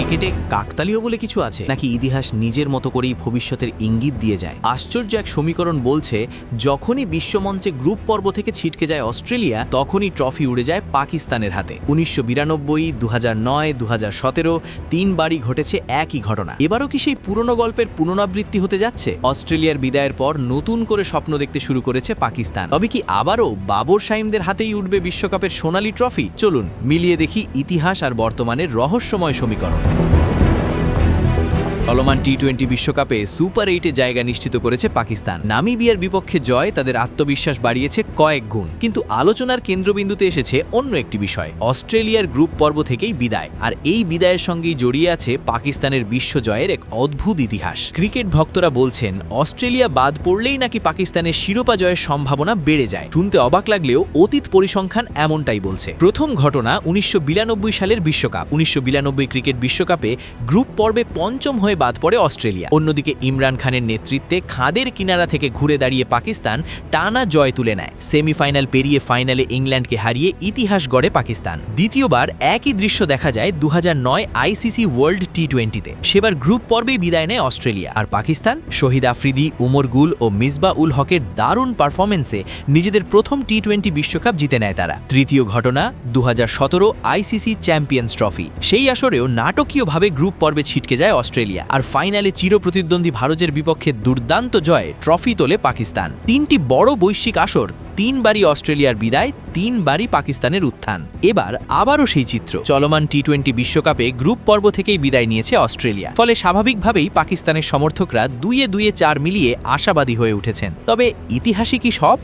ক্রিকেটে কাকতালীয় বলে কিছু আছে নাকি ইতিহাস নিজের মতো করেই ভবিষ্যতের ইঙ্গিত দিয়ে যায়? আশ্চর্য এক সমীকরণ বলছে, যখনই বিশ্বমঞ্চে গ্রুপ পর্ব থেকে ছিটকে যায় অস্ট্রেলিয়া, তখনই ট্রফি উড়ে যায় পাকিস্তানের হাতে। 1992, 2009, 2017 তিনবারই ঘটেছে একই ঘটনা। এবারও কি সেই পুরনো গল্পের পুনরাবৃত্তি হতে যাচ্ছে? অস্ট্রেলিয়ার বিদায়ের পর নতুন করে স্বপ্ন দেখতে শুরু করেছে পাকিস্তান। তবে কি আবারও বাবর শাহিমদের হাতেই উঠবে বিশ্বকাপের সোনালী ট্রফি? চলুন মিলিয়ে দেখি ইতিহাস আর বর্তমানের রহস্যময় সমীকরণ। চলমান টি-20 বিশ্বকাপে সুপার 8-এ জায়গা নিশ্চিত করেছে পাকিস্তান। নামিবিয়ার বিপক্ষে জয় তাদের আত্মবিশ্বাস বাড়িয়েছে কয়েক গুণ। কিন্তু আলোচনার কেন্দ্রবিন্দুতে এসেছে অন্য একটি বিষয়, অস্ট্রেলিয়ার গ্রুপ পর্ব থেকেই বিদায়। আর এই বিদায়ের সঙ্গেই জড়িয়ে আছে পাকিস্তানের বিশ্বজয়ের এক অদ্ভুত ইতিহাস। ক্রিকেট ভক্তরা বলছেন, অস্ট্রেলিয়া বাদ পড়লেই নাকি পাকিস্তানের শিরোপা জয়ের সম্ভাবনা বেড়ে যায়। শুনতে অবাক লাগলেও অতীত পরিসংখ্যান এমনটাই বলছে। প্রথম ঘটনা 1992 সালের বিশ্বকাপ। 1992 ক্রিকেট বিশ্বকাপে গ্রুপ পর্বে পঞ্চম হয়ে বাদ পড়ে অস্ট্রেলিয়া। অন্যদিকে ইমরান খানের নেতৃত্বে খাদের কিনারা থেকে ঘুরে দাঁড়িয়ে পাকিস্তান টানা জয় তুলে নেয়। সেমিফাইনাল পেরিয়ে ফাইনালে ইংল্যান্ডকে হারিয়ে ইতিহাস গড়ে পাকিস্তান। দ্বিতীয়বার একই দৃশ্য দেখা যায় 2009 আইসিসি ওয়ার্ল্ড টি-20-তে। সেবার গ্রুপ পর্বেই বিদায় নেয় অস্ট্রেলিয়া। আর পাকিস্তান শহীদ আফ্রিদি, উমর গুল ও মিসবা উল হকের দারুণ পারফরমেন্সে নিজেদের প্রথম টি-20 বিশ্বকাপ জিতে নেয় তারা। তৃতীয় ঘটনা 2017 আইসিসি চ্যাম্পিয়ন্স ট্রফি। সেই আসরেও নাটকীয়ভাবে গ্রুপ পর্বে ছিটকে যায় অস্ট্রেলিয়া। আর ফাইনালে চিরপ্রতিদ্বন্দ্বী ভারতের বিপক্ষে দুর্দান্ত জয়ে ট্রফি তোলে পাকিস্তান। তিনটি বড় বৈশ্বিক আসর, তিনবারই অস্ট্রেলিয়ার বিদায়, তিনবারই পাকিস্তানের উত্থান। এবার আবারও সেই চিত্র। চলমান টি-20 বিশ্বকাপে গ্রুপ পর্ব থেকেই বিদায় নিয়েছে অস্ট্রেলিয়া। ফলে স্বাভাবিকভাবেই পাকিস্তানের সমর্থকরা 2-4 মিলিয়ে আশাবাদী হয়ে উঠেছেন। তবে ইতিহাসই কি সব?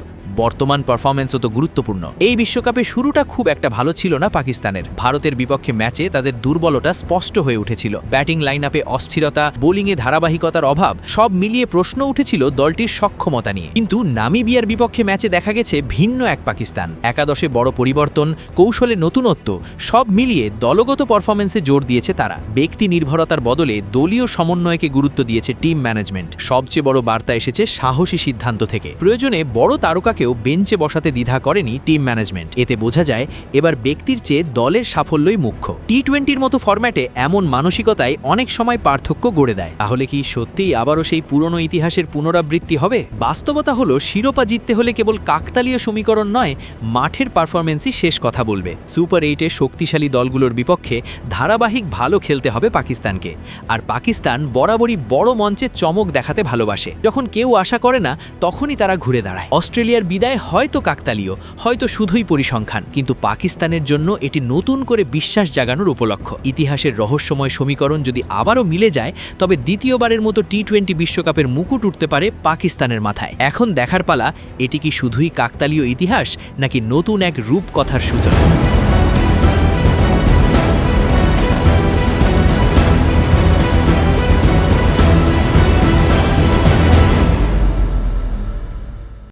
বর্তমান পারফরম্যান্সও তো গুরুত্বপূর্ণ। এই বিশ্বকাপে শুরুটা খুব একটা ভালো ছিল না পাকিস্তানের। ভারতের বিপক্ষে ম্যাচে তাদের দুর্বলতা স্পষ্ট হয়ে উঠেছিল। ব্যাটিং লাইনআপে অস্থিরতা, বোলিংয়ে ধারাবাহিকতার অভাব, সব মিলিয়ে প্রশ্ন উঠেছিল দলটির সক্ষমতা নিয়ে। কিন্তু নামিবিয়ার বিপক্ষে ম্যাচে দেখা গেছে ভিন্ন এক পাকিস্তান। একাদশে বড় পরিবর্তন, কৌশলে নতুনত্ব, সব মিলিয়ে দলগত পারফরম্যান্সে জোর দিয়েছে তারা। ব্যক্তি নির্ভরতার বদলে দলীয় সমন্বয়কে গুরুত্ব দিয়েছে টিম ম্যানেজমেন্ট। সবচেয়ে বড় বার্তা এসেছে সাহসী সিদ্ধান্ত থেকে। প্রয়োজনে বড় তারকাকে বেঞ্চে বসাতে দ্বিধা করেনি টিম ম্যানেজমেন্ট। এতে বোঝা যায় এবার ব্যক্তির চেয়ে দলের সাফল্যই মুখ্য। টি-20-র মতো ফরম্যাটে এমন মানসিকতায় অনেক সময় পার্থক্য গড়ে দেয়। তাহলে কি সত্যিই আবারও সেই পুরনো ইতিহাসের পুনরাবৃত্তি হবে? বাস্তবতা হলো, শিরোপা জিততে হলে কেবল কাকতালীয় সমীকরণ নয়, মাঠের পারফরমেন্সই শেষ কথা বলবে। সুপার 8-এ শক্তিশালী দলগুলোর বিপক্ষে ধারাবাহিক ভালো খেলতে হবে পাকিস্তানকে। আর পাকিস্তান বরাবরই বড় মঞ্চে চমক দেখাতে ভালোবাসে। যখন কেউ আশা করে না, তখনই তারা ঘুরে দাঁড়ায়। অস্ট্রেলিয়ার বিদায় হয়তো কাকতালীয়, হয়তো শুধুই পরিসংখ্যান, কিন্তু পাকিস্তানের জন্য এটি নতুন করে বিশ্বাস জাগানোর উপলক্ষ। ইতিহাসের রহস্যময় সমীকরণ যদি আবারও মিলে যায়, তবে দ্বিতীয়বারের মতো টি-20 বিশ্বকাপের মুকুট উঠতে পারে পাকিস্তানের মাথায়। এখন দেখার পালা, এটি কি শুধুই কাকতালীয় ইতিহাস নাকি নতুন এক রূপকথার সূচনা।